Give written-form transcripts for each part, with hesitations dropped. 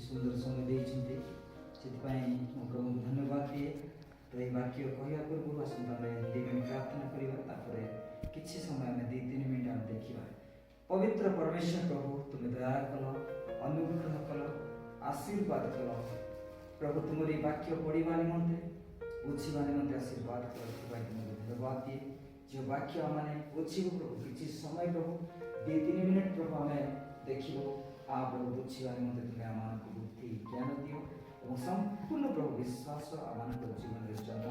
ସୁନ୍ଦର ସମୟ ଦେଇଛନ୍ତି, ସେଥିପାଇଁ ମୁଁ ପ୍ରଭୁଙ୍କୁ ଧନ୍ୟବାଦ ଦିଏ। ତ ଏହି ବାକ୍ୟ କହିବା ପୂର୍ବରୁ ଆସନ୍ତୁ ଆମେ 2 ମିନିଟ୍ ପ୍ରାର୍ଥନା କରିବା, ତାପରେ କିଛି ସମୟ ଆମେ 2-3 ମିନିଟ୍ ଆମେ ଦେଖିବା। ପବିତ୍ର ପରମେଶ୍ୱର ପ୍ରଭୁ, ତୁମେ ଦୟା କଲ, ଅନୁଗ୍ରହ କଲ, ଆଶୀର୍ବାଦ କଲ। ପ୍ରଭୁ ତୁମର ଏହି ବାକ୍ୟ ପଢ଼ିବା ନିମନ୍ତେ, ବୁଝିବା ନିମନ୍ତେ ଆଶୀର୍ବାଦ କଲ, ସେଥିପାଇଁ ତୁମକୁ ଧନ୍ୟବାଦ ଦିଏ। ଯେଉଁ ବାକ୍ୟ ଆମେ ବୁଝିବୁ ପ୍ରଭୁ, କିଛି ସମୟ ପ୍ରଭୁ 2-3 ମିନିଟ୍ ପ୍ରଭୁ ଆମେ ଦେଖିବୁ, ପ୍ରଭୁ ବୁଝିବା ନିମନ୍ତେ ତୁମେ ଆମମାନଙ୍କୁ ବୁଦ୍ଧି ଜ୍ଞାନ ଦିଅ ଏବଂ ସମ୍ପୂର୍ଣ୍ଣ ପ୍ରଭୁ ବିଶ୍ୱାସ ଆମମାନଙ୍କ ଜୀବନରେ ଜନ୍ମ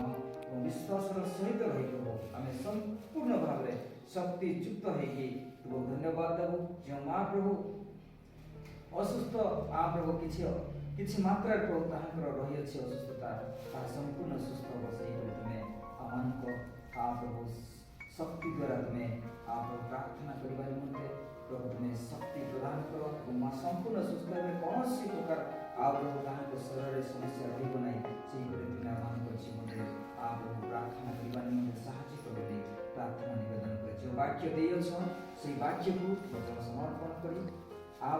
ଏବଂ ବିଶ୍ୱାସର ସହିତ ରହି ପ୍ରଭୁ ଆମେ ସମ୍ପୂର୍ଣ୍ଣ ଭାବରେ ଶକ୍ତିଯୁକ୍ତ ହେଇକି ତୁମକୁ ଧନ୍ୟବାଦ ଦେବୁ। ଯେଉଁ ମା ପ୍ରଭୁ ଅସୁସ୍ଥ ପ୍ରଭୁ କିଛି ମାତ୍ରାରେ ପ୍ରଭୁ ତାହାଙ୍କର ରହିଅଛି ଅସୁସ୍ଥତା, ତାହା ସମ୍ପୂର୍ଣ୍ଣ ସୁସ୍ଥ ହେବ। ସେହିପରି ତୁମେ ଆମମାନଙ୍କ ପ୍ରଭୁ ଶକ୍ତି ଦ୍ୱାରା ତୁମେ ପ୍ରଭୁ ପ୍ରାର୍ଥନା କରିବା ନିମନ୍ତେ ପ୍ରଭୁ ତୁମେ ଶକ୍ତି ପ୍ରଦାନ କର ଏବଂ ମା ସମ୍ପୂର୍ଣ୍ଣ ସୁସ୍ଥ ହେବେ, କୌଣସି ପ୍ରକାର ପ୍ରଭୁ ତାହାଙ୍କ ଶରୀରରେ ସମସ୍ୟା ରହିବ ନାହିଁ। ସେହିପରି ତୁମେ ଆମମାନଙ୍କ ଜୀବନରେ ପ୍ରଭୁ ପ୍ରାର୍ଥନା କରିବା ନିମନ୍ତେ ସାହାଯ୍ୟ କର ବୋଲି ପ୍ରାର୍ଥନା ନିବେଦନ କରି ଯେଉଁ ବାକ୍ୟ ଦେଇଅଛ ସେହି ବାକ୍ୟକୁ ବଚନ ସମର୍ପଣ କରି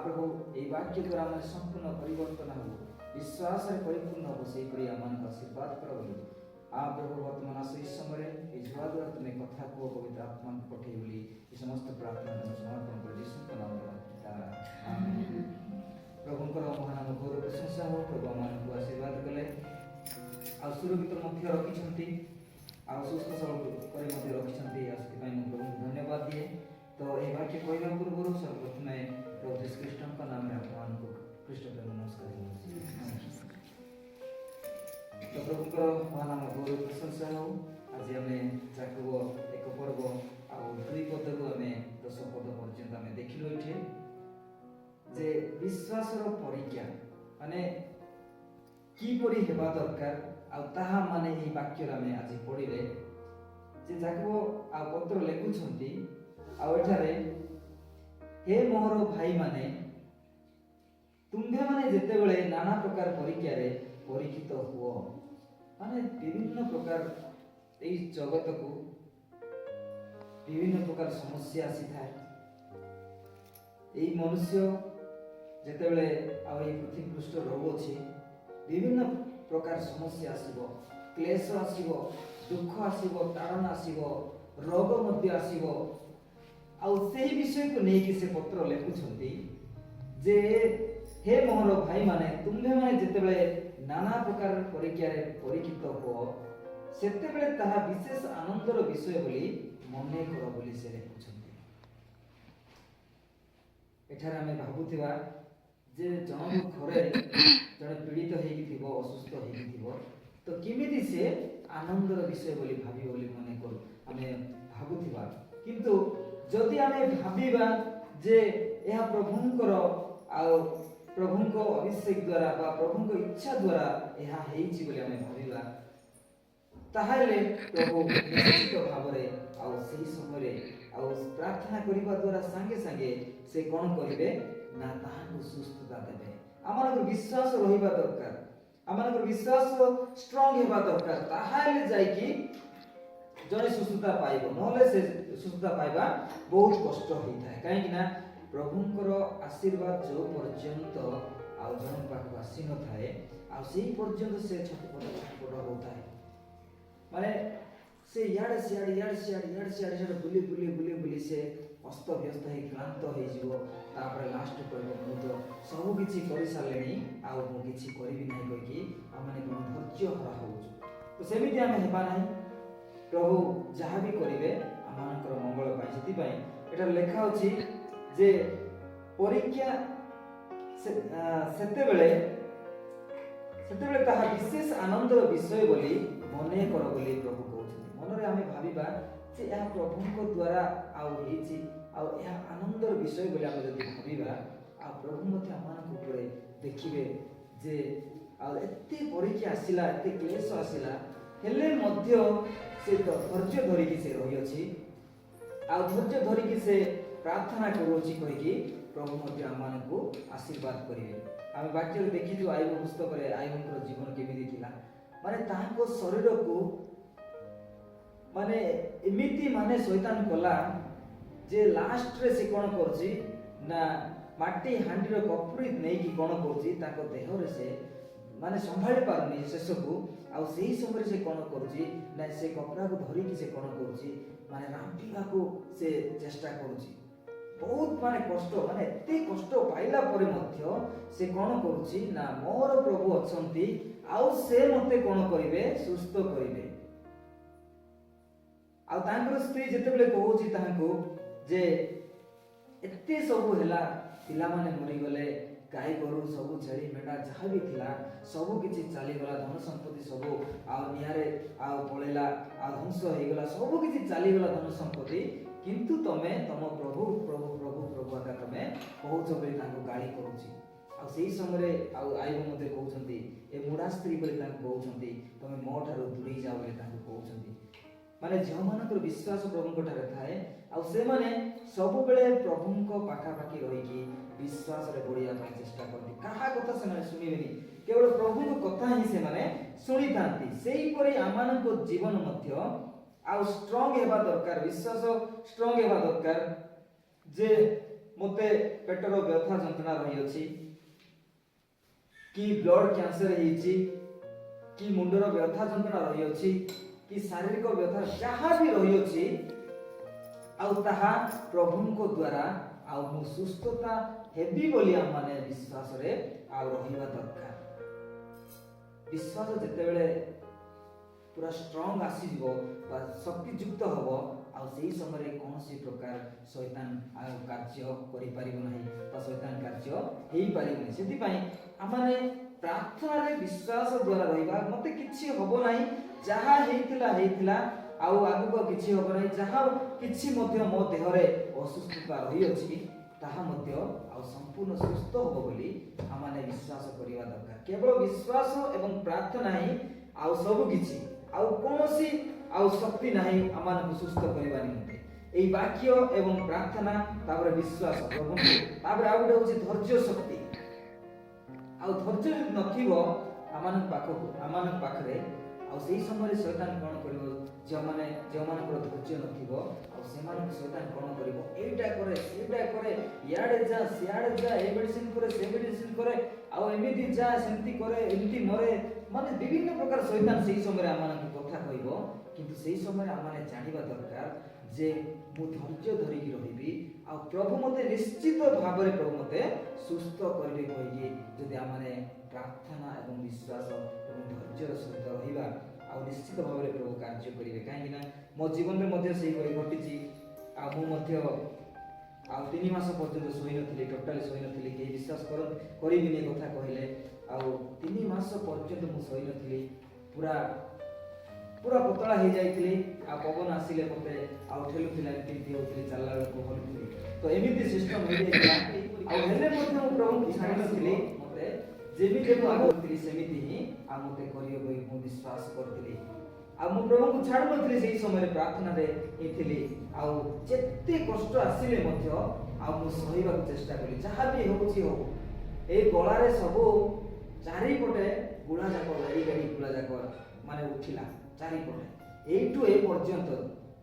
ପ୍ରଭୁ ଏହି ବାକ୍ୟ ଦ୍ୱାରା ଆମେ ସମ୍ପୂର୍ଣ୍ଣ ପରିବର୍ତ୍ତନ ହେବ, ବିଶ୍ୱାସରେ ପରିପୂର୍ଣ୍ଣ ହେବ। ସେହିପରି ଆମମାନଙ୍କୁ ଆଶୀର୍ବାଦ କର ବୋଲି ପ୍ରଭୁ ବର୍ତ୍ତମାନ ଆସ ଏହି ସମୟରେ ଏହି ଝୁଆ ଦ୍ୱାରା ତୁମେ କଥା କୁହ, ପବିତ୍ର ଆତ୍ମାଙ୍କୁ ପଠେଇ ବୋଲି ଏ ସମସ୍ତ ପ୍ରାର୍ଥନା ତୁମେ ସମର୍ପଣ କରି ଯୀଶୁଙ୍କ ନାମରେ ଆମେନ୍। ପ୍ରଭୁଙ୍କର ମହାନାମ ଗୌରବ ପ୍ରଶଂସା ହେଉ। ପ୍ରଭୁ ଆମମାନଙ୍କୁ ଆଶୀର୍ବାଦ କଲେ, ଆଉ ସୁରକ୍ଷିତ ମଧ୍ୟ ରଖିଛନ୍ତି, ଆଉ ସୁସ୍ଥ ସବଳ କରି ମଧ୍ୟ ରଖିଛନ୍ତି। ଆଉ ସେଥିପାଇଁ ମୁଁ ପ୍ରଭୁଙ୍କୁ ଧନ୍ୟବାଦ ଦିଏ। ତ ଏହି ବାକ୍ୟ କହିବା ପୂର୍ବରୁ ସର୍ବପ୍ରଥମେ ପ୍ରଭୁ ଯୀଶୁ ଖ୍ରୀଷ୍ଟଙ୍କ ନାମରେ ଆପଣମାନଙ୍କୁ ଖ୍ରୀଷ୍ଟପ୍ରେମ ନମସ୍କାର ଜଣାଉଛି। ତ ପ୍ରଭୁଙ୍କର ମହାନାମ ଗୌରବ ପ୍ରଶଂସା ହେଉ। ଆଜି ଆମେ ଯାକବ 1 ପର୍ବ ଆଉ 2 ପଦରୁ ଆମେ 10 ପଦ ପର୍ଯ୍ୟନ୍ତ ଆମେ ଦେଖିଲୁ ଏଠି ଯେ ବିଶ୍ୱାସର ପରୀକ୍ଷା ମାନେ କିପରି ହେବା ଦରକାର, ଆଉ ତାହା ମାନେ ଏହି ବାକ୍ୟରେ ଆମେ ଆଜି ପଢ଼ିଲେ ଯେ ଯାକବ ଆଉ ପତ୍ର ଲେଖୁଛନ୍ତି, ଆଉ ଏଠାରେ ହେ ମୋର ଭାଇମାନେ, ତୁମ୍ଭେମାନେ ଯେତେବେଳେ ନାନା ପ୍ରକାର ପରୀକ୍ଷାରେ ପରୀକ୍ଷିତ ହୁଅ, ମାନେ ବିଭିନ୍ନ ପ୍ରକାର ଏହି ଜଗତକୁ ବିଭିନ୍ନ ପ୍ରକାର ସମସ୍ୟା ଆସିଥାଏ। ଏହି ମନୁଷ୍ୟ ଯେତେବେଳେ ଆଉ ଏହି ପୃଥିବୀ ପୃଷ୍ଠ ରହୁଅଛି, ବିଭିନ୍ନ ପ୍ରକାର ସମସ୍ୟା ଆସିବ, କ୍ଲେଶ ଆସିବ, ଦୁଃଖ ଆସିବ, ତାଡ଼ନା ଆସିବ, ରୋଗ ମଧ୍ୟ ଆସିବ। ଆଉ ସେହି ବିଷୟକୁ ନେଇକି ସେ ପତ୍ର ଲେଖୁଛନ୍ତି ଯେ ହେ ମୋର ଭାଇମାନେ, ତୁମ୍ଭେମାନେ ଯେତେବେଳେ ନାନା ପ୍ରକାର ପରୀକ୍ଷାରେ ପରୀକ୍ଷିତ ହୁଅ, ସେତେବେଳେ ତାହା ବିଶେଷ ଆନନ୍ଦର ବିଷୟ ବୋଲି ମନେ କର ବୋଲି ସେ ଲେଖୁଛନ୍ତି। ଏଠାରେ ଆମେ ଭାବୁଥିବା ଯେ ଜଣଙ୍କ ଘରେ ଜଣେ ପୀଡ଼ିତ ହେଇକି ଥିବ, ଅସୁସ୍ଥ ହେଇକି ଥିବ, ତ କେମିତି ସେ ଆନନ୍ଦର ବିଷୟ ବୋଲି ଭାବିବ ବୋଲି ମନେ କରୁ ଆମେ ଭାବୁଥିବା। କିନ୍ତୁ ଯଦି ଆମେ ଭାବିବା ଯେ ଏହା ପ୍ରଭୁଙ୍କର ଆଉ ପ୍ରଭୁଙ୍କ ଅଭିଷେକ ଦ୍ୱାରା ବା ପ୍ରଭୁଙ୍କ ଇଚ୍ଛା ଦ୍ୱାରା ଏହା ହେଇଛି ବୋଲି ଆମେ ଭାବିବା, ତାହେଲେ ପ୍ରଭୁ ନିଶ୍ଚିତ ଭାବରେ ଆଉ ସେହି ସମୟରେ ଆଉ ପ୍ରାର୍ଥନା କରିବା ଦ୍ୱାରା ସାଙ୍ଗେ ସାଙ୍ଗେ ସେ କ'ଣ କରିବେ ନା ତାହାକୁ ସୁସ୍ଥତା ଦେବେ। ଆମମାନଙ୍କର ବିଶ୍ୱାସ ରହିବା ଦରକାର, ଆମମାନଙ୍କର ବିଶ୍ୱାସ ଷ୍ଟ୍ରଙ୍ଗ ହେବା ଦରକାର, ତାହେଲେ ଯାଇକି ଜଣେ ସୁସ୍ଥତା ପାଇବ, ନହେଲେ ସେ ସୁସ୍ଥତା ପାଇବା ବହୁତ କଷ୍ଟ ହୋଇଥାଏ। କାହିଁକି ନା ପ୍ରଭୁଙ୍କର ଆଶୀର୍ବାଦ ଯେଉଁ ପର୍ଯ୍ୟନ୍ତ ଆଉ ଜଣଙ୍କ ପାଖକୁ ଆସିନଥାଏ, ଆଉ ସେହି ପର୍ଯ୍ୟନ୍ତ ସେ ଛଟପଟ ହେଉଥାଏ। ମାନେ ସେ ଇଆଡ଼େ ସିଆଡ଼େ ବୁଲି ସେ ଅସ୍ତବ୍ୟସ୍ତ ହେଇ କ୍ଳାନ୍ତ ହେଇଯିବ। ତାପରେ ଲାଷ୍ଟ କହିବ ମୁଁ ତ ସବୁ କିଛି କରିସାରିଲେଣି, ଆଉ ମୁଁ କିଛି କରିବି ନାହିଁ କହିକି ଆମେ କ'ଣ ଧୈର୍ଯ୍ୟ ହରା ହେଉଛୁ। ତ ସେମିତି ଆମେ ହେବା ନାହିଁ। ପ୍ରଭୁ ଯାହା ବି କରିବେ ଆମମାନଙ୍କର ମଙ୍ଗଳ ପାଇଁ। ସେଥିପାଇଁ ଏଠାରେ ଲେଖା ଅଛି ଯେ ପରୀକ୍ଷା ସେତେବେଳେ ତାହା ବିଶେଷ ଆନନ୍ଦର ବିଷୟ ବୋଲି ମନେ କର ବୋଲି ପ୍ରଭୁ କହୁଛନ୍ତି। ମନରେ ଆମେ ଭାବିବା ଯେ ଏହା ପ୍ରଭୁଙ୍କ ଦ୍ୱାରା ଆଉ ହେଇଛି, ଆଉ ଏହା ଆନନ୍ଦର ବିଷୟ ବୋଲି ଆମେ ଯଦି ଭାବିବା, ଆଉ ପ୍ରଭୁ ମଧ୍ୟ ଆମମାନଙ୍କ ଉପରେ ଦେଖିବେ ଯେ ଆଉ ଏତେ ପରୀକ୍ଷା ଆସିଲା, ଏତେ କ୍ଲେଶ ଆସିଲା, ହେଲେ ମଧ୍ୟ ସେ ଧୈର୍ଯ୍ୟ ଧରିକି ସେ ରହିଅଛି, ଆଉ ଧୈର୍ଯ୍ୟ ଧରିକି ସେ ପ୍ରାର୍ଥନା କରୁଅଛି କହିକି ପ୍ରଭୁ ମଧ୍ୟ ଆମମାନଙ୍କୁ ଆଶୀର୍ବାଦ କରିବେ। ଆମେ ବାକ୍ୟରେ ଦେଖିଛୁ ଆୟୁବ ପୁସ୍ତକରେ ଆୟୁବଙ୍କର ଜୀବନ କେମିତି ଥିଲା। ମାନେ ତାଙ୍କ ଶରୀରକୁ ମାନେ ଏମିତି ମାନେ ଶୈତାନ କଲା ଯେ ଲାଷ୍ଟରେ ସେ କ'ଣ କରୁଛି ନା ମାଟି ହାଣ୍ଡିର କପୁରୀ ନେଇକି କ'ଣ କରୁଛି ତାଙ୍କ ଦେହରେ ସେ ମାନେ ସମ୍ଭାଳି ପାରୁନି ଶେଷକୁ। ଆଉ ସେହି ସମୟରେ ସେ କ'ଣ କରୁଛି ନା ସେ କପଡ଼ାକୁ ଧରିକି ସେ କ'ଣ କରୁଛି ମାନେ ରାମ୍ପିବାକୁ ସେ ଚେଷ୍ଟା କରୁଛି। ବହୁତ ମାନେ କଷ୍ଟ, ମାନେ ଏତେ କଷ୍ଟ ପାଇଲା ପରେ ମଧ୍ୟ ସେ କ'ଣ କରୁଛି ନା ମୋର ପ୍ରଭୁ ଅଛନ୍ତି ଆଉ ସେ ମୋତେ କ'ଣ କରିବେ, ସୁସ୍ଥ କରିବେ। ଆଉ ତାଙ୍କର ସ୍ତ୍ରୀ ଯେତେବେଳେ କହୁଛି ତାହାଙ୍କୁ ଯେ ଏତେ ସବୁ ହେଲା, ପିଲାମାନେ ମରିଗଲେ, ଗାଈ ଗୋରୁ ସବୁ ଛେଳି ମେଣ୍ଢା ଯାହା ବି ଥିଲା ସବୁ କିଛି ଚାଲିଗଲା, ଧନ ସମ୍ପତ୍ତି ସବୁ ଆଉ ନିଆଁରେ ଆଉ ପଳେଇଲା, ଆଉ ଧ୍ୱଂସ ହେଇଗଲା, ସବୁ କିଛି ଚାଲିଗଲା ଧନ ସମ୍ପତ୍ତି, କିନ୍ତୁ ତମେ ତମ ପ୍ରଭୁ ପ୍ରଭୁ ପ୍ରଭୁ ପ୍ରଭୁ ଆକା ତମେ କହୁଛ ବୋଲି ତାଙ୍କୁ ଗାଳି କରୁଛି। ଆଉ ସେହି ସମୟରେ ଆଉ ଆଇବ ମଧ୍ୟ କହୁଛନ୍ତି ଏ ମୁଢ଼ା ସ୍ତ୍ରୀ ବୋଲି ତାଙ୍କୁ କହୁଛନ୍ତି ତମେ ମୋ ଠାରୁ ଦୂରେଇ ଯାଅ ବୋଲି ତାଙ୍କୁ କହୁଛନ୍ତି। ମାନେ ଯେଉଁମାନଙ୍କର ବିଶ୍ୱାସ ପ୍ରଭୁଙ୍କ ଠାରେ ଥାଏ ଆଉ ସେମାନେ ସବୁବେଳେ ପ୍ରଭୁଙ୍କ ପାଖାପାଖି ରହିକି ବିଶ୍ୱାସରେ ବଢ଼ିବା ପାଇଁ ଚେଷ୍ଟା କରନ୍ତି। କାହା କଥା ସେମାନେ ଶୁଣିବେନି, କେବଳ ପ୍ରଭୁଙ୍କ କଥା ହିଁ ସେମାନେ ଶୁଣିଥାନ୍ତି। ସେହିପରି ଆମମାନଙ୍କ ଜୀବନ ମଧ୍ୟ ଆଉ ଷ୍ଟ୍ରଙ୍ଗ ହେବା ଦରକାର, ବିଶ୍ୱାସ ଷ୍ଟ୍ରଙ୍ଗ ହେବା ଦରକାର। ଯେ ମୋତେ ପେଟର ବ୍ୟଥା ଯନ୍ତ୍ରଣା ରହିଅଛି, କି ବ୍ଲଡ୍ କ୍ୟାନ୍ସର ହେଇଛି, କି ମୁଣ୍ଡର ବ୍ୟଥା ଯନ୍ତ୍ରଣା ରହିଅଛି, କି ଶାରୀରିକ ବ୍ୟଥା ଯାହା ବି ରହିଅଛି ଆଉ ତାହା ପ୍ରଭୁଙ୍କ ଦ୍ୱାରା ଆଉ ମୁଁ ସୁସ୍ଥତା ହେବି ବୋଲି ଆମମାନେ ବିଶ୍ୱାସରେ ଆଉ ରହିବା ଦରକାର। ବିଶ୍ୱାସ ଯେତେବେଳେ ପୁରା ଷ୍ଟ୍ରଙ୍ଗ ଆସିଯିବ ବା ଶକ୍ତିଯୁକ୍ତ ହେବ ଆଉ ସେହି ସମୟରେ କୌଣସି ପ୍ରକାର ଶୈତାନ ଆଉ କାର୍ଯ୍ୟ କରିପାରିବ ନାହିଁ ବା ଶୈତାନ କାର୍ଯ୍ୟ ହେଇପାରିବନି। ସେଥିପାଇଁ ଆମମାନେ ପ୍ରାର୍ଥନାରେ ବିଶ୍ୱାସ ଦ୍ୱାରା ରହିବା। ମୋତେ କିଛି ହେବ ନାହିଁ, ଯାହା ହେଇଥିଲା ହେଇଥିଲା, ଆଉ ଆଗକୁ କିଛି ହେବ ନାହିଁ, ଯାହା କିଛି ମଧ୍ୟ ମୋ ଦେହରେ ଅସୁସ୍ଥତା ରହିଅଛି ତାହା ମଧ୍ୟ ଆଉ ସମ୍ପୂର୍ଣ୍ଣ ସୁସ୍ଥ ହେବ ବୋଲି ଆମମାନେ ବିଶ୍ୱାସ କରିବା ଦରକାର। କେବଳ ବିଶ୍ୱାସ ଏବଂ ପ୍ରାର୍ଥନା ହିଁ ଆଉ ସବୁ କିଛି, ଆଉ କୌଣସି ଆଉ ଶକ୍ତି ନାହିଁ ଆମମାନଙ୍କୁ ସୁସ୍ଥ କରିବା ନିମନ୍ତେ। এই ବାକ୍ୟ ଏବଂ ପ୍ରାର୍ଥନା, ତାପରେ ବିଶ୍ୱାସ ପ୍ରଭୁଙ୍କୁ, ତାପରେ ଆଉ ଗୋଟେ ହେଉଛି ଧୈର୍ଯ୍ୟ ଶକ୍ତି। ଆଉ ଧୈର୍ଯ୍ୟ ଯଦି ନଥିବ ଆମମାନଙ୍କ ପାଖରେ ଆଉ ସେହି ସମୟରେ ଶୈତାନ କ'ଣ କରିବ, ଯେଉଁମାନଙ୍କର ଧୈର୍ଯ୍ୟ ନଥିବ ଆଉ ସେମାନଙ୍କୁ ଶୈତାନ କ'ଣ କରିବ, ଏଇଟା କରେ ସେଇଟା କରେ, ଇଆଡ଼େ ଯା ସିଆଡ଼େ ଯା, ଏ ମେଡ଼ିସିନ କରେ ସେ ମେଡ଼ିସିନ କରେ, ଆଉ ଏମିତି ଯା ସେମିତି କରେ, ଏମିତି ମରେ, ମାନେ ବିଭିନ୍ନ ପ୍ରକାର ଶୈତାନ ସେହି ସମୟରେ ଆମମାନଙ୍କୁ କଥା କହିବ। କିନ୍ତୁ ସେହି ସମୟରେ ଆମମାନେ ଜାଣିବା ଦରକାର ଯେ ମୁଁ ଧୈର୍ଯ୍ୟ ଧରିକି ରହିବି ଆଉ ପ୍ରଭୁ ମୋତେ ନିଶ୍ଚିତ ଭାବରେ ପ୍ରଭୁ ମୋତେ ସୁସ୍ଥ କରିବେ କହିକି ଯଦି ଆମମାନେ ପ୍ରାର୍ଥନା ଏବଂ ବିଶ୍ୱାସ ଏବଂ ଧୈର୍ଯ୍ୟର ସହିତ ରହିବା ଆଉ ନିଶ୍ଚିତ ଭାବରେ ପ୍ରଭୁ କାର୍ଯ୍ୟ କରିବେ। କାହିଁକିନା ମୋ ଜୀବନରେ ମଧ୍ୟ ସେହିପରି ଘଟିଛି। ଆଉ ମୁଁ ମଧ୍ୟ ଆଉ 3 ମାସ ପର୍ଯ୍ୟନ୍ତ ଶୋଇନଥିଲି, ଟୋଟାଲି ଶୋଇନଥିଲି। କେହି ବିଶ୍ୱାସ କରିବିନି ଏ କଥା କହିଲେ। ଆଉ 3 ମାସ ପର୍ଯ୍ୟନ୍ତ ମୁଁ ଶୋଇନଥିଲି, ପୁରା ପତଳା ହେଇଯାଇଥିଲି। ଆଉ ପବନ ଆସିଲେ ମୋତେ ଆଉ ଠେଲୁଥିଲା, ଏମିତି ହେଉଥିଲି, ଚାଲିଲା ବେଳକୁ ହଲୁଥିଲି। ତ ଏମିତି ସିଷ୍ଟମ ହେଇଯାଇଥିଲା। ଆଉ ହେଲେ ମଧ୍ୟ ମୁଁ ପ୍ରଭୁଙ୍କୁ ଛାଡ଼ିନଥିଲି। ମୋତେ ଯେମିତି ମୁଁ ଆଗୁଥିଲି ସେମିତି ହିଁ ଆଉ ମୋତେ କରିବ ବୋଲି ମୁଁ ବିଶ୍ୱାସ କରିଥିଲି। ଆଉ ମୁଁ ପ୍ରଭୁଙ୍କୁ ଛାଡ଼ୁନଥିଲି, ସେହି ସମୟରେ ପ୍ରାର୍ଥନାରେ ହେଇଥିଲି। ଆଉ ଯେତେ କଷ୍ଟ ଆସିଲେ ମଧ୍ୟ ଆଉ ମୁଁ ସହିବାକୁ ଚେଷ୍ଟା କଲି। ଯାହା ବି ହେଉଛି ହଉ, ଏଇ ଗଳାରେ ସବୁ ଚାରିପଟେ ଗୁଳା ଯାକ, ଗାଡ଼ି ଗୁଳା ଯାକ ମାନେ ଉଠିଲା ଚାରିପଟେ, ଏଇଠୁ ଏ ପର୍ଯ୍ୟନ୍ତ।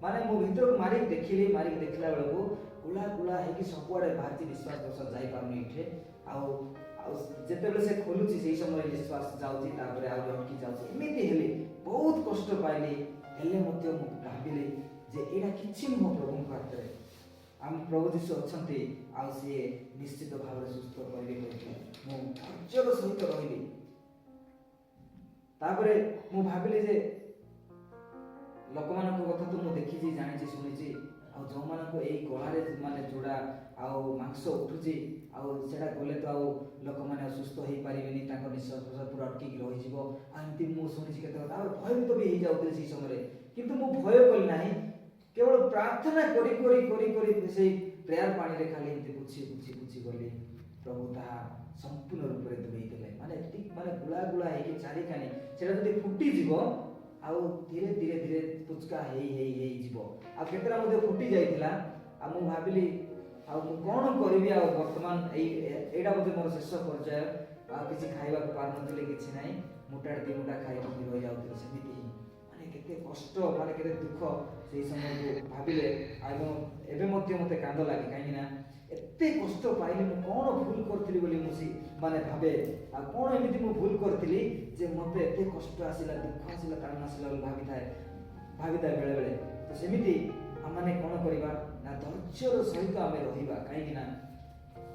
ମାନେ ମୁଁ ଭିତରକୁ ମାରିକି ଦେଖିଲା ବେଳକୁ ଗୁଳା ହେଇକି ସବୁଆଡ଼େ ବାହାରିଛି। ନିଶ୍ୱାସ ଯାଇପାରୁନି ଏଇଠି। ଆଉ ଯେତେବେଳେ ସେ ଖୋଲୁଛି ସେହି ସମୟରେ ନିଶ୍ୱାସ ଯାଉଛି, ତାପରେ ଆଉ ଅଟକି ଯାଉଛି। ଏମିତି ହେଲି, ବହୁତ କଷ୍ଟ ପାଇଲି। ହେଲେ ମଧ୍ୟ ମୁଁ ଭାବିଲି ଯେ ଏଇଟା କିଛି ନୁହଁ, ପ୍ରଭୁଙ୍କ ହାତରେ ଆମ ପ୍ରଭୁ ଯୀଶୁ ଅଛନ୍ତି ଆଉ ସିଏ ନିଶ୍ଚିତ ଭାବରେ ସୁସ୍ଥ କରିବେ କହିକି ମୁଁ ଧୈର୍ଯ୍ୟର ସହିତ ରହିଲି। ତାପରେ ମୁଁ ଭାବିଲି ଯେ ଲୋକମାନଙ୍କ କଥା ତ ମୁଁ ଦେଖିଛି, ଜାଣିଛି, ଶୁଣିଛି। ଆଉ ଯେଉଁମାନଙ୍କୁ ଏଇ ଗଳାରେ ମାନେ ଯୋଡ଼ା ଆଉ ମାଂସ ଉଠୁଛି ଆଉ ସେଟା ଗଲେ ତ ଆଉ ଲୋକମାନେ ଅସୁସ୍ଥ ହେଇପାରିବେନି, ତାଙ୍କ ନିଶ୍ୱାସ ପ୍ରଶ୍ୱାସ ପୁରା ଅଟକିକି ରହିଯିବ। ଆଉ ଏମିତି ମୁଁ ଶୁଣିଛି କେତେ କଥା। ଆଉ ଭୟଭୀତ ବି ହେଇଯାଉଥିଲି ସେହି ସମୟରେ। କିନ୍ତୁ ମୁଁ ଭୟ କଲି ନାହିଁ, କେବଳ ପ୍ରାର୍ଥନା କରି ସେଇ ପ୍ରେୟାର ପାଣିରେ ଖାଲି ଏମିତି ପୁଛି ଗଲି। ପ୍ରଭୁ ତାହା ସମ୍ପୂର୍ଣ୍ଣ ରୂପରେ ଦୂରେଇ ଦେଲେ। ମାନେ ଗୁଳା ହେଇକି ଚାରିକାନି ସେଟା ଯଦି ଫୁଟିଯିବ ଆଉ ଧୀରେ ଧୀରେ ପୁଚକା ହେଇଯିବ। ଆଉ କେତେଟା ମଧ୍ୟ ଫୁଟି ଯାଇଥିଲା। ଆଉ ମୁଁ ଭାବିଲି ଆଉ ମୁଁ କ'ଣ କରିବି, ଆଉ ବର୍ତ୍ତମାନ ଏଇଟା ମଧ୍ୟ ମୋର ଶେଷ ପର୍ଯ୍ୟାୟ। ଆଉ କିଛି ଖାଇବାକୁ ପାରୁନଥିଲି, କିଛି ନାହିଁ, ମୁଠାଟେ 2 ମୁଠା ଖାଇକି ରହିଯାଉଥିଲି ସେମିତି ହିଁ। ମାନେ କେତେ କଷ୍ଟ, ମାନେ କେତେ ଦୁଃଖ ସେହି ସମୟକୁ ଭାବିଲେ। ଆଉ ଏବେ ମଧ୍ୟ ମୋତେ କାନ୍ଦ ଲାଗେ, କାହିଁକିନା ଏତେ କଷ୍ଟ ପାଇଲି, ମୁଁ କ'ଣ ଭୁଲ କରିଥିଲି ବୋଲି ମୁଁ ମାନେ ଭାବେ, ଆଉ କ'ଣ ଏମିତି ମୁଁ ଭୁଲ କରିଥିଲି ଯେ ମୋତେ ଏତେ କଷ୍ଟ ଆସିଲା, ଦୁଃଖ ଆସିଲା, ତାଡ଼ନା ଆସିଲା ବୋଲି ଭାବିଥାଏ ବେଳେବେଳେ। ତ ସେମିତି ଆମମାନେ କ'ଣ କରିବା ନା ଧୈର୍ଯ୍ୟର ସହିତ ଆମେ ରହିବା। କାହିଁକି ନା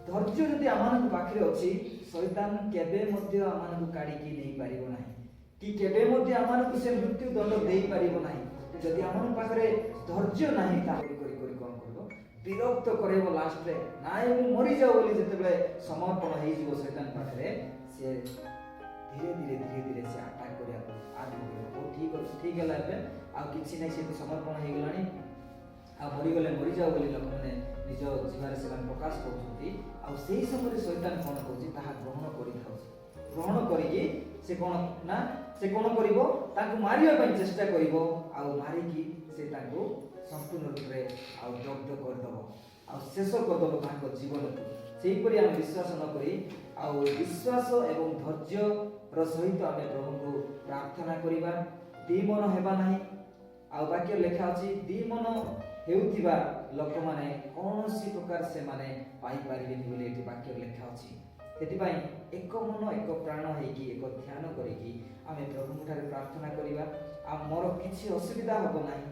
ଧୈର୍ଯ୍ୟ ଯଦି ଆମମାନଙ୍କ ପାଖରେ ଅଛି, ଶୈତାନ କେବେ ମଧ୍ୟ ଆମମାନଙ୍କୁ କାଢ଼ିକି ନେଇପାରିବ ନାହିଁ, କି କେବେ ମଧ୍ୟ ଆମମାନଙ୍କୁ ସେ ମୃତ୍ୟୁ ଦଣ୍ଡ ଦେଇପାରିବ ନାହିଁ। ଯଦି ଆମମାନଙ୍କ ପାଖରେ ଧୈର୍ଯ୍ୟ ନାହିଁ, ତାହେଲେ କରି କ'ଣ କରିବ, ବିରକ୍ତ କରାଇବ। ଲାଷ୍ଟରେ ନାଇଁ ମୁଁ ମରିଯାଉ ବୋଲି ଯେତେବେଳେ ସମର୍ପଣ ହେଇଯିବ ଶୈତାନ ପାଖରେ, ସେ ଧୀରେ ଧୀରେ ସେ ଆଟାକ୍ କରିବାକୁ ଆରମ୍ଭ କରିବ। ହଉ ଠିକ୍ ହେଲା, ଏବେ ଆଉ କିଛି ନାହିଁ, ସେ ତ ସମର୍ପଣ ହେଇଗଲାଣି, ଆଉ ମରିଗଲେ ମରିଯାଉ ବୋଲି ଲୋକମାନେ ନିଜ ଜୀବନରେ ସେମାନେ ପ୍ରକାଶ କରୁଛନ୍ତି। ଆଉ ସେହି ସମୟରେ ଶୈତାନ କ'ଣ କରୁଛି, ତାହା ଗ୍ରହଣ କରିଥାଉଛି। ଗ୍ରହଣ କରିକି ସେ କ'ଣ କରିବ, ତାଙ୍କୁ ମାରିବା ପାଇଁ ଚେଷ୍ଟା କରିବ, ଆଉ ମାରିକି ସେ ତାଙ୍କୁ ସମ୍ପୂର୍ଣ୍ଣ ରୂପରେ ଆଉ ଦଗ୍ଧ କରିଦେବ, ଆଉ ଶେଷ କରିଦେବ ତାଙ୍କ ଜୀବନକୁ। ସେହିପରି ଆମେ ବିଶ୍ୱାସ ନ କରି ଆଉ ବିଶ୍ୱାସ ଏବଂ ଧୈର୍ଯ୍ୟର ସହିତ ଆମେ ପ୍ରଭୁଙ୍କୁ ପ୍ରାର୍ଥନା କରିବା, ଦ୍ୱିମନ ହେବା ନାହିଁ। ଆଉ ବାକ୍ୟ ଲେଖା ଅଛି, ଦ୍ୱିମନ ହେଉଥିବା ଲୋକମାନେ କୌଣସି ପ୍ରକାର ସେମାନେ ପାଇପାରିବେନି ବୋଲି ଏଠି ବାକ୍ୟରେ ଲେଖା ଅଛି। ସେଥିପାଇଁ ଏକ ମନ ଏକ ପ୍ରାଣ ହେଇକି ଏକ ଧ୍ୟାନ କରିକି ଆମେ ପ୍ରଭୁଙ୍କଠାରେ ପ୍ରାର୍ଥନା କରିବା। ଆଉ ମୋର କିଛି ଅସୁବିଧା ହେବ ନାହିଁ,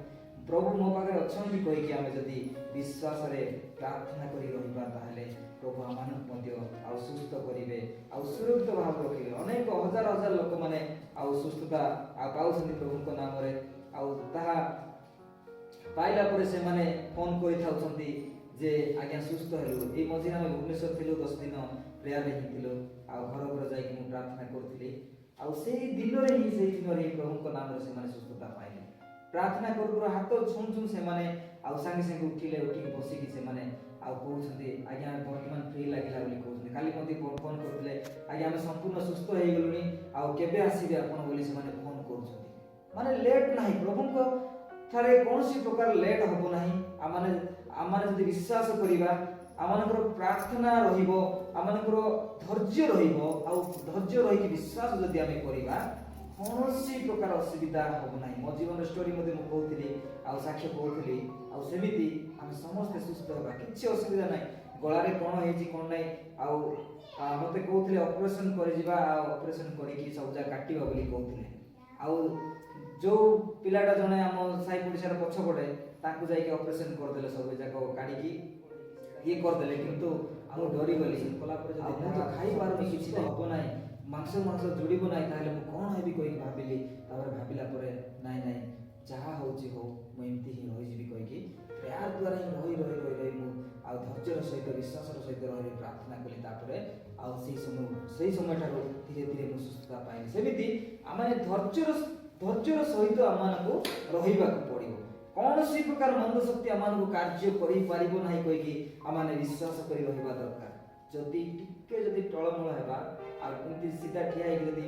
ପ୍ରଭୁ ମୋ ପାଖରେ ଅଛନ୍ତି କହିକି ଆମେ ଯଦି ବିଶ୍ୱାସରେ ପ୍ରାର୍ଥନା କରି ରହିବା, ତାହେଲେ ପ୍ରଭୁ ଆମମାନଙ୍କୁ ମଧ୍ୟ ଆଉ ସୁସ୍ଥ କରିବେ, ଆଉ ସୁରକ୍ଷିତ ଭାବରେ ରଖିବେ। ଅନେକ ହଜାର ଲୋକମାନେ ଆଉ ସୁସ୍ଥତା ଆଉ ପାଉଛନ୍ତି ପ୍ରଭୁଙ୍କ ନାମରେ। ଆଉ ତାହା ପାଇଲା ପରେ ସେମାନେ ଫୋନ୍ କରିଥାଉଛନ୍ତି ଯେ ଆଜ୍ଞା ସୁସ୍ଥ ହେଲୁ। ଏଇ ମଝିରେ ଆମେ ଭୁବନେଶ୍ୱର ଥିଲୁ, 10 ଦିନ ପ୍ରେୟାରରେ ହିଁ ଥିଲୁ, ଆଉ ଘର ଯାଇକି ମୁଁ ପ୍ରାର୍ଥନା କରୁଥିଲି। ଆଉ ସେଇ ଦିନରେ ହିଁ ପ୍ରଭୁଙ୍କ ନାମରେ ସେମାନେ ସୁସ୍ଥତା ପାଇଲେ। ପ୍ରାର୍ଥନା କରୁ ହାତ ଛୁଁ ସେମାନେ ଆଉ ସାଙ୍ଗେ ଉଠିକି ବସିକି ସେମାନେ ଆଉ କହୁଛନ୍ତି ଆଜ୍ଞା ବର୍ତ୍ତମାନ ଫ୍ରି ଲାଗିଲା ବୋଲି କହୁଛନ୍ତି। କାଲି ମଧ୍ୟ ଫୋନ୍ କରିଥିଲେ, ଆଜ୍ଞା ଆମେ ସମ୍ପୂର୍ଣ୍ଣ ସୁସ୍ଥ ହେଇଗଲୁଣି, ଆଉ କେବେ ଆସିବେ ଆପଣ ବୋଲି ସେମାନେ ଫୋନ୍ କରୁଛନ୍ତି। ମାନେ ଲେଟ୍ ନାହିଁ, ପ୍ରଭୁଙ୍କ ଠାରେ କୌଣସି ପ୍ରକାର ଲେଟ୍ ହେବ ନାହିଁ। ଆମମାନେ ଯଦି ବିଶ୍ୱାସ କରିବା, ଆମମାନଙ୍କର ପ୍ରାର୍ଥନା ରହିବ, ଆମମାନଙ୍କର ଧୈର୍ଯ୍ୟ ରହିବ, ଆଉ ଧୈର୍ଯ୍ୟ ରହିକି ବିଶ୍ୱାସ ଯଦି ଆମେ କରିବା, କୌଣସି ପ୍ରକାର ଅସୁବିଧା ହେବ ନାହିଁ। ମୋ ଜୀବନର ଷ୍ଟୋରି ମଧ୍ୟ ମୁଁ କହୁଥିଲି ଆଉ ସାକ୍ଷ୍ୟ କହୁଥିଲି। ଆଉ ସେମିତି ଆମେ ସମସ୍ତେ ସୁସ୍ଥ ହେବା, କିଛି ଅସୁବିଧା ନାହିଁ। ଗଳାରେ କ'ଣ ହେଇଛି କ'ଣ ନାହିଁ, ଆଉ ମୋତେ କହୁଥିଲେ ଅପରେସନ୍ କରିଯିବା, ଆଉ ଅପରେସନ୍ କରିକି ସବୁ ଯାକ କାଟିବା ବୋଲି କହୁଥିଲେ। ଆଉ ଯେଉଁ ପିଲାଟା ଜଣେ ଆମ ସାହି ପଡ଼ିଶାର ପଛପଟେ, ତାଙ୍କୁ ଯାଇକି ଅପରେସନ୍ କରିଦେଲେ, ସବୁ ଯାକ କାଢ଼ିକି ଇଏ କରିଦେଲେ। କିନ୍ତୁ ମୁଁ ଡରିଗଲି, ଆଉ ମୁଁ ତ ଖାଇପାରୁନି, କିଛି ତ ହେବ ନାହିଁ, ମାଂସ ଯୋଡ଼ିବ ନାହିଁ, ତାହେଲେ ମୁଁ କ'ଣ ହେବି କହିକି ଭାବିଲି। ତାପରେ ଭାବିଲା ପରେ ନାଇଁ ଯାହା ହେଉଛି ହଉ, ମୁଁ ଏମିତି ହିଁ ରହିଯିବି କହିକି ପ୍ରେୟାର ଦ୍ୱାରା ହିଁ ରହି ମୁଁ ଆଉ ଧୈର୍ଯ୍ୟର ସହିତ ବିଶ୍ୱାସର ସହିତ ରହି ପ୍ରାର୍ଥନା କଲି। ତାପରେ ଆଉ ସେଇ ସମୟଠାରୁ ଧୀରେ ମୁଁ ସୁସ୍ଥତା ପାଇଲି। ସେମିତି ଆମେ ଧୈର୍ଯ୍ୟର ସହିତ ଆମମାନଙ୍କୁ ରହିବାକୁ ପଡ଼ିବ। କୌଣସି ପ୍ରକାର ମନ୍ଦ ଶକ୍ତି ଆମମାନଙ୍କୁ କାର୍ଯ୍ୟ କରିପାରିବ ନାହିଁ କହିକି ଆମମାନେ ବିଶ୍ୱାସ କରି ରହିବା ଦରକାର। ଯଦି ଟଳମଳ ହେବା, ଆଉ ଏମିତି ସିଧା ଠିଆ ହେଇକି ଯଦି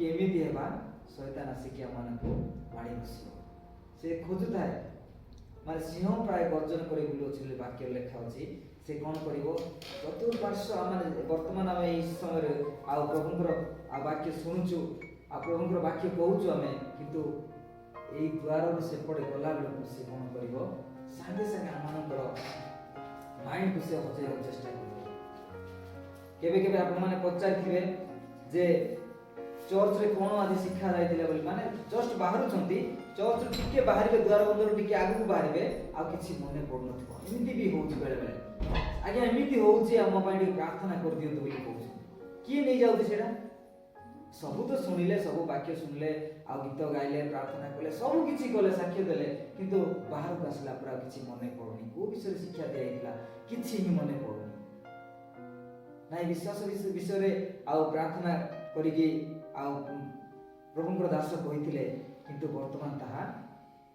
ଏମିତି ହେବା, ଶୈତାନ ଆସିକି ଆମମାନଙ୍କୁ ମାଡ଼ି ବସିବ। ସେ ଖୋଜୁଥାଏ, ମାନେ ସିଂହ ପ୍ରାୟ ଗର୍ଜନ କରି ବୁଲୁଅଛି ବୋଲି ବାକ୍ୟରେ ଲେଖା ଅଛି। ସେ କ'ଣ କରିବ, ଚତୁଃପାର୍ଶ୍ୱ ବର୍ତ୍ତମାନ ଆମେ ଏଇ ସମୟରେ ଆଉ ପ୍ରଭୁଙ୍କର ଆଉ ବାକ୍ୟ ଶୁଣୁଛୁ, ଆଉ ପ୍ରଭୁଙ୍କର ବାକ୍ୟ କହୁଛୁ ଆମେ, କିନ୍ତୁ ଏଇ ଦ୍ୱାରରୁ ସେପଟେ ଗଲାବେଳକୁ ସେ କ'ଣ କରିବ, ସାଙ୍ଗେ ଆମମାନଙ୍କର ମାଇଣ୍ଡକୁ ସେ ହଜେଇବାକୁ ଚେଷ୍ଟା କରିବ। କେବେ ଆପଣମାନେ ପଚାରିଥିବେ ଯେ ଚର୍ଚ୍ଚରେ କ'ଣ ଆଜି ଶିକ୍ଷା ଯାଇଥିଲା ବୋଲି, ମାନେ ଜଷ୍ଟ ବାହାରୁଛନ୍ତି, ଚର୍ଚ୍ଚରୁ ଟିକେ ବାହାରିବେ, ଦ୍ୱାର ବନ୍ଧରୁ ଟିକେ ଆଗକୁ ବାହାରିବେ, ଆଉ କିଛି ମନେ ପଡ଼ୁନଥିବ। ଏମିତି ବି ହେଉଛି ବେଳେବେଳେ, ଆଜ୍ଞା ଏମିତି ହେଉଛି, ଆମ ପାଇଁ ଟିକେ ପ୍ରାର୍ଥନା କରିଦିଅନ୍ତୁ ବୋଲି କହୁଛନ୍ତି। କିଏ ନେଇଯାଉଛି ସେଇଟା? ସବୁ ତ ଶୁଣିଲେ, ସବୁ ବାକ୍ୟ ଶୁଣିଲେ, ଆଉ ଗୀତ ଗାଇଲେ, ପ୍ରାର୍ଥନା କଲେ, ସବୁ କିଛି କଲେ, ସାକ୍ଷ୍ୟ ଦେଲେ, କିନ୍ତୁ ବାହାରକୁ ଆସିଲା ପରେ ଆଉ କିଛି ମନେ ପଡ଼ୁନି। କୋଉ ବିଷୟରେ ଶିକ୍ଷା ଦିଆଯାଇଥିଲା କିଛି ହିଁ ମନେ ପଡ଼ୁନି। ନାଇଁ ବିଶ୍ୱାସ ବିଷୟରେ ଆଉ ପ୍ରାର୍ଥନା କରିକି ଆଉ ପ୍ରଭୁଙ୍କର ଦାସ କହିଥିଲେ, କିନ୍ତୁ ବର୍ତ୍ତମାନ ତାହା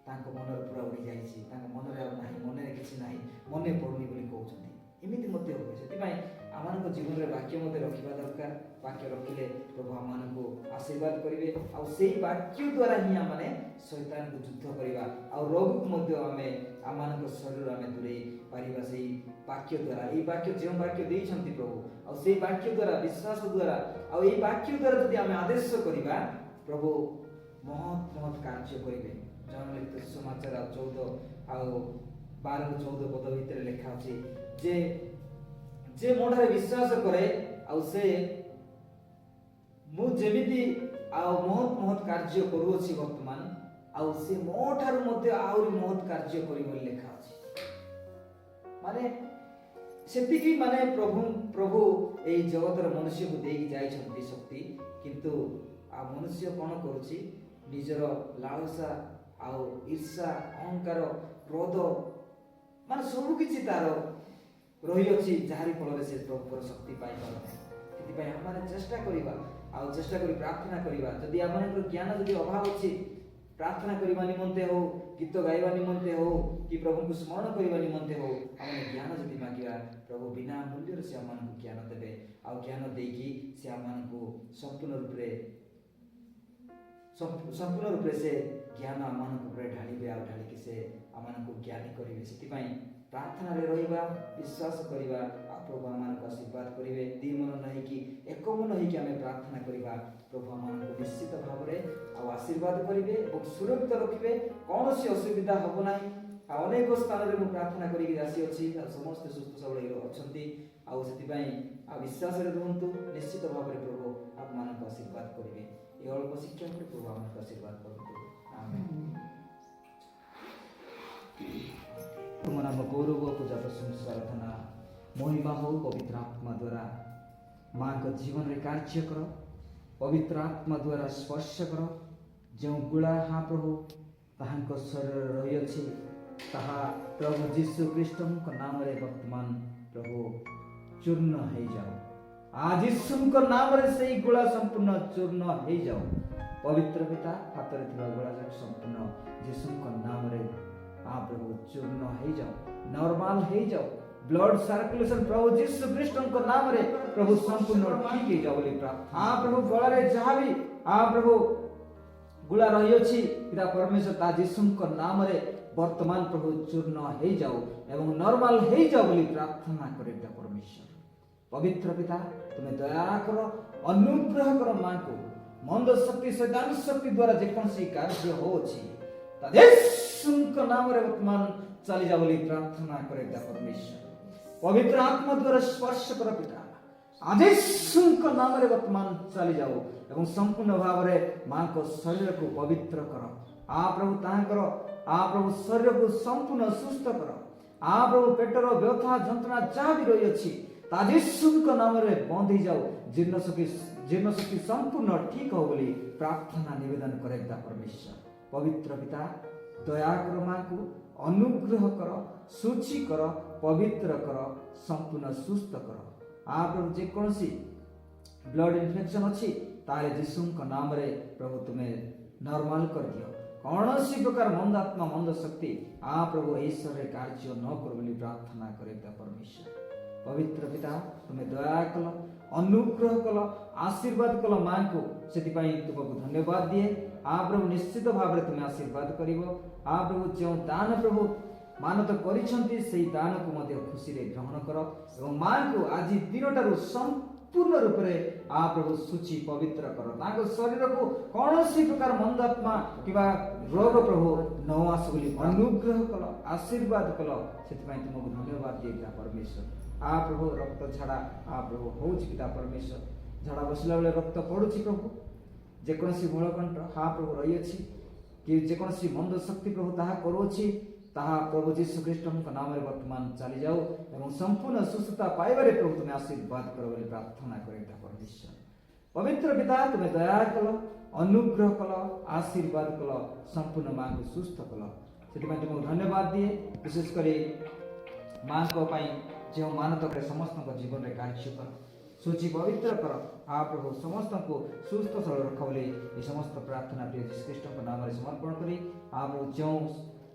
ତାଙ୍କ ମନରେ ପୁରା ଉଡ଼ି ଯାଇଛି, ତାଙ୍କ ମନରେ ଆଉ ନାହିଁ, ମନରେ କିଛି ନାହିଁ, ମନେ ପଡ଼ୁନି ବୋଲି କହୁଛନ୍ତି। ଏମିତି ମଧ୍ୟ ହୁଏ। ସେଥିପାଇଁ ଆମମାନଙ୍କ ଜୀବନରେ ବାକ୍ୟ ମଧ୍ୟ ରଖିବା ଦରକାର। ବାକ୍ୟ ରଖିଲେ ପ୍ରଭୁ ଆମମାନଙ୍କୁ ଆଶୀର୍ବାଦ କରିବେ, ଆଉ ସେଇ ବାକ୍ୟ ଦ୍ୱାରା ହିଁ ଆମେ ଶୈତାନକୁ ଯୁଦ୍ଧ କରିବା, ଆଉ ରୋଗକୁ ମଧ୍ୟ ଆମମାନଙ୍କ ଶରୀରରୁ ଆମେ ଦୂରେଇ ପାରିବା ସେଇ ବାକ୍ୟ ଦ୍ୱାରା। ଏଇ ବାକ୍ୟ ଯେଉଁ ବାକ୍ୟ ଦେଇଛନ୍ତି ପ୍ରଭୁ, ଆଉ ସେଇ ବାକ୍ୟ ଦ୍ୱାରା, ବିଶ୍ୱାସ ଦ୍ୱାରା, ଆଉ ଏଇ ବାକ୍ୟ ଦ୍ୱାରା ଯଦି ଆମେ ଆଦେଶ କରିବା, ପ୍ରଭୁ ମହତ୍ କାର୍ଯ୍ୟ କରିବେ। ଜନଲିଖିତ ସୁସମାଚାର 12 ପଦ ଭିତରେ ଲେଖା ଅଛି, जे जे मोठारे विश्वास करे आउ से मु जेमिति आउ महत कार्य करूछि वर्तमान आउ से मोठार मध्य आउरी महत कार्य करी बोली लेखा अछि माने सेतिकी माने प्रभु एई जगतर मनुष्य को देई जाई छथि शक्ति किंतु आ मनुष्य कोन करूछि निजर लालसा आउ ईर्षा अहंकार क्रोध माने सब किछि तार रही अछि जाहारी फल से प्रभुर शक्ति पाई पारने सेति पय हम चेष्टा करिबा आउ चेष्टा करी प्रार्थना करिबा जदि हमर ज्ञान जदि अभाव अछि प्रार्थना करिबा निमंते हो गीत गाइबा निमंते हो कि प्रभु को स्मरण करिबा निमंते हो हम ज्ञान जदि मागिबा प्रभु बिना मूल्य से हमन को ज्ञान देबे आ ज्ञान देकी से हमन को संपूर्ण रूप से ज्ञान हमन को ढालिबे आ ढालिकी से हमन को ज्ञानी करिवे सेति पय प्रार्थना रे रहिबा विश्वास करिबा आ प्रभु हमन को आशीर्वाद करिवे दी मन नहीं कि एक मन नहीं कि हमें प्रार्थना करिबा प्रभु हमन को निश्चित भाव रे आ आशीर्वाद करिवे और सुरक्षित रखिवे कौन सी असुविधा हबो नाही आ अनेक स्थान रे मु प्रार्थना करि कि आसी अछि आ समस्त सुस्थ सबल अछंती आ सेति पय आ विश्वास रे रहंतु निश्चित भाव रे प्रभु आप मन को आशीर्वाद करिवे ए अल्प शिक्षा को प्रभु हमन को आशीर्वाद करतु आमेन तुम नाम गौरव पूजा प्रशंसा आराधना महिमा हो पवित्र आत्मा द्वारा माँ को जीवन रे कार्य कर पवित्र आत्मा द्वारा स्पर्श कर जो गुड़ा हाँ प्रभु ताहां शरीर रही अछि ताहा प्रभु यीशु ख्रीष्ट नाम रे वर्तमान प्रभु चूर्ण हो जाओ आज यीशु नाम रे सही गुड़ा संपूर्ण चूर्ण हो जाओ पवित्र पिता हाथ रे थिबा गुड़ा संपूर्ण यीशु नाम रे आ प्रभु चूर्ण हो जाओ नॉर्मल हो जाओ ब्लड सर्कुलेशन प्रभु यीशु ख्रीष्ट नाम रे प्रभु संपूर्ण ठीक हो जाओ बोली प्रार्थना आ प्रभु गला रे जहां भी आ प्रभु गुला रही अछि पिता परमेश्वर ता यीशु नाम रे वर्तमान प्रभु चूर्ण हो जाओ एवं नॉर्मल हो जाओ बोली प्रार्थना करे पिता परमेश्वर पवित्र पिता तुम्हें दया करो अनुग्रह करो मां को मंद शक्ति शैतान शक्ति द्वारा जे कोनसी कार्य हो अछि यीशु नाम रे वर्तमान चली जा बोली प्रार्थना करे पिता परमेश्वर पवित्र आत्मा द्वारा स्पर्श कर पिता आज यीशु नाम रे वर्तमान चली जाओ एवं संपूर्ण भाव रे मां को शरीर को पवित्र करो आ प्रभु तांकर आ प्रभु शरीर को संपूर्ण सुस्थ करो आ प्रभु पेटर व्यथा जंत्रणा जहाँ भी रही अछि ता यीशु नाम रे बंद हो जाओ जीर्ण शक्ति संपूर्ण ठीक हो बोली प्रार्थना निवेदन करे पिता परमेश्वर पवित्र पिता दया करो मां को अनुग्रह करो सूची करो पवित्र करो संपूर्ण सुस्थ करो आ प्रभु जे कोनसी ब्लड इन्फेक्शन अछि ताले यीशु नाम रे प्रभु तुम्हें नॉर्मल कर दियो कौनसी प्रकार मंद आत्मा मंद शक्ति आ प्रभु ईश्वर रे कार्य न कर बोली प्रार्थना करे पिता परमेश्वर पवित्र पिता तुम्हें दया कल अनुग्रह कल आशीर्वाद कल मां को सेति पय तुमको धन्यवाद दिए आ प्रभु निश्चित भाव रे तुम्हें आशीर्वाद करिवो आ प्रभु जो दान प्रभु मानत करिसंती सेही दान को मध्य खुशी रे ग्रहण करो एवं मां को आज दिनटारु संपूर्ण रूप रे आ प्रभु सूची पवित्र करो ताको शरीर को कौनसी प्रकार मंदात्मा किबा रोग प्रभु न आस बोली अनुग्रह कलो आशीर्वाद कलो सेति पय तुमको धन्यवाद दिए पिता परमेश्वर आ प्रभु रक्त झाड़ा आ प्रभु होउछि पिता परमेश्वर झाड़ा बसला बेले रक्त पड़ुछि प्रभु जे कोनसी मूलकंठ हा प्रभु रही अछि कि जे कोनसी मंद शक्ति प्रभु ताहा करूछि ताहा प्रभु यीशु ख्रीष्ट नाम रे वर्तमान चली जाओ एवं संपूर्ण सुस्थता पाइबारे प्रभु तुम्हें आशीर्वाद करो बोली प्रार्थना करे पिता परमेश्वर पवित्र पिता तुम्हें दया कलो अनुग्रह कलो आशीर्वाद कलो संपूर्ण मां को सुस्थ कलो सेति पय तुमको धन्यवाद दिए विशेष करी मां को पय जो मानत करे समस्त जीवन रे कार्य कर सूची पवित्र कर आ प्रभु समस्त को सुस्थ सबल रख बोली ये समस्त प्रार्थना प्रिय यीशु ख्रीष्ट नाम रे समर्पण करी आ प्रभु जो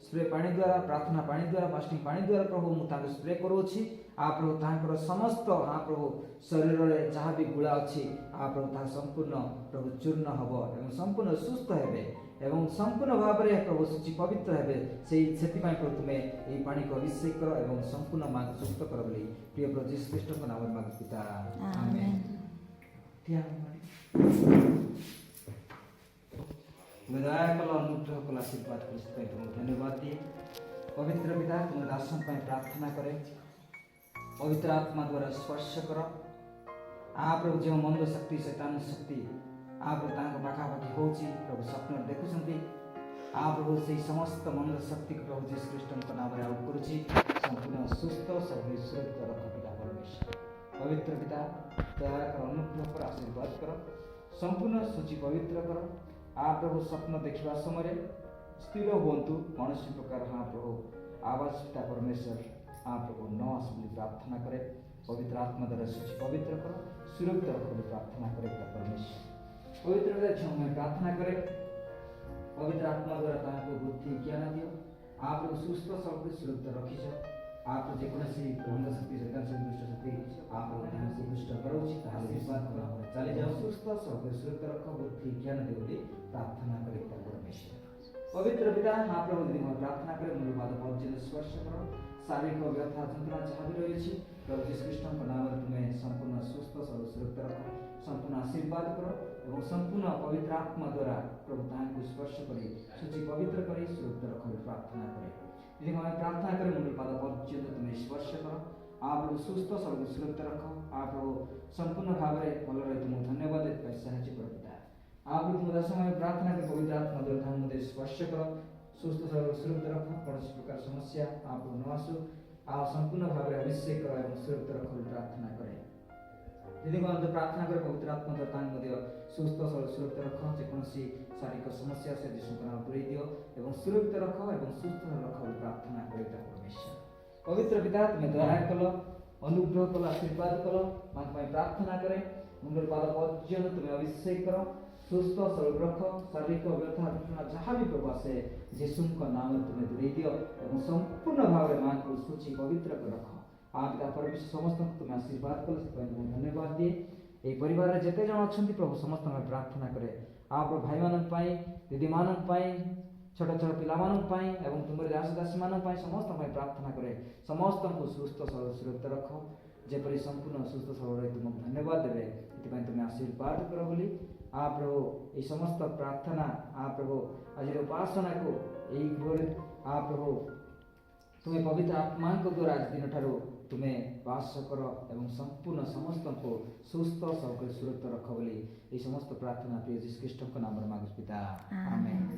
स्प्रे पानी द्वारा प्रार्थना पानी द्वारा फास्टिंग पानी द्वारा प्रभु मु ताको स्प्रे करूछि आ प्रभु तांकर समस्त आ प्रभु शरीर रे जहाँ भी गुला अछि आ प्रभु ता संपूर्ण प्रभु चूर्ण हबो एवं संपूर्ण सुस्थ हेबे एवं संपूर्ण भाव रे प्रभु सूची पवित्र हेबे सेति पय प्रभु तुमे एई पानी को अभिषेक करो एवं संपूर्ण मां सुस्थ करो बोली प्रिय प्रभु यीशु ख्रीष्ट नाम रे मांग पिता आमेन दया कल अनुग्रह कल आशीर्वाद कर तुमको धन्यवाद दिए पवित्र पिता तुम दासन पर प्रार्थना करे पवित्र आत्मा द्वारा स्पर्श कर प्रभु जो मंद शक्ति शैतान शक्ति प्रभु पाखापाखि हो प्रभु स्वप्न देखुं प्रभु से समस्त मंद शक्ति को प्रभु जीसस ख्रीष्ट नाम आउट करुच्ची संपूर्ण सुस्थ सब सुरक्षित रख पिता परमेश्वर पवित्र पिता दया कर अनुग्रह कर आशीर्वाद कर संपूर्ण सूची पवित्र कर प्रभु स्वप्न देखा समय स्थिर हूँ कौन प्रकार प्रभु आवाज पिता परमेश्वर प्रभु न आस प्रार्थना करे पवित्र आत्मा द्वारा सूची पवित्र कर सुरक्षित रख प्रार्थना करे पिता परमेश्वर पवित्र झिउ प्रार्थना करे पवित्र आत्मा द्वारा बुद्धि ज्ञान दियो आप सुस्थ सबको सुरक्षित रखीच आप जेकोसी भंग शक्ति शैतान से दुष्ट शक्ति आप दुष्ट कराऊँ आशीर्वाद चली जाओ सुस्थ सबको सुरक्षित रख बुद्धि ज्ञान दे बोली प्रार्थना करे परमेश्वर पवित्र पिता प्रभु यदि मैं प्रार्थना करे मूलपाद पर्यंत स्पर्श करो शारीरिक व्यथा जंत्रणा जहाँ भी रही प्रभु जीसस ख्रीष्ट नाम तुम्हें संपूर्ण सुस्थ सब सुरक्षित रख संपूर्ण आशीर्वाद करो एवं संपूर्ण पवित्र आत्मा द्वारा प्रभु ताको स्पर्श करी सूची पवित्र करी सुरक्षित रख प्रार्थना करे यदि मैं प्रार्थना करे मूलपाद पर्यंत तुम्हें स्पर्श करो आप सुस्थ सब सुरक्षित रख आप संपूर्ण भाव में भल रही तुमको धन्यवाद साहाଯ୍य कर पिता आप दस समय प्रार्थना कर पवित्र आत्मा द्वारा मध्य स्पर्श कर सुस्थ सब सुरक्षित रख कौन प्रकार समस्या आप न आसू संपूर्ण भाव में अभिषेक कर सुरक्षित रख प्रार्थना करे यदि मैं प्रार्थना कर पवित्र आत्मा द्वारा मध्य सुस्थ सब सुरक्षित रख जेकोसी शारीरिक समस्या से जीशुनाम दूरे दियो एवं सुरक्षित रख एवं सुस्थ रख प्रार्थना करे परमेश्वर पवित्र पिता तुम्हें दया कल अनुग्रह कल आशीर्वाद कल मैं प्रार्थना करे मुंडल पाद पर्यंत तुम्हें अभिषेक कर सुस्थ सरल रख शारीरिक व्यथा जंत्रणा जहाँ भी प्रभु आसे जीशु नाम तुम्हें दूरे दियो एवं संपूर्ण भाव में माँ को सूची पवित्र कर रख पिता परमेश्वर समस्त तुम्हें आशीर्वाद कल से तुम्हें धन्यवाद दिए ये परिवार में जिते जन अच्छा प्रभु समस्त में प्रार्थना करे आप भाई मान दीदी मान छोट छोट पिलापाई एवं तुम दास दासी मान समस्त प्रार्थना करे समस्त को सुस्थ सबल सुरक्षित रख जेपरी संपूर्ण सुस्थ सबल रही तुमको धन्यवाद देवे ये तुम्हें आशीर्वाद कर बोली प्रभु ये समस्त प्रार्थना प्रभु आज उपासना को यही प्रभु तुम्हें पवित्र आत्मा द्वारा आज दिन ठारू तुम्हें वास कर एवं संपूर्ण समस्त को सुस्थ सबको सुरक्षित रख बोली ये समस्त प्रार्थना प्रिय जीसस ख्रीष्ट नाम मांगुछु पिता आमेन।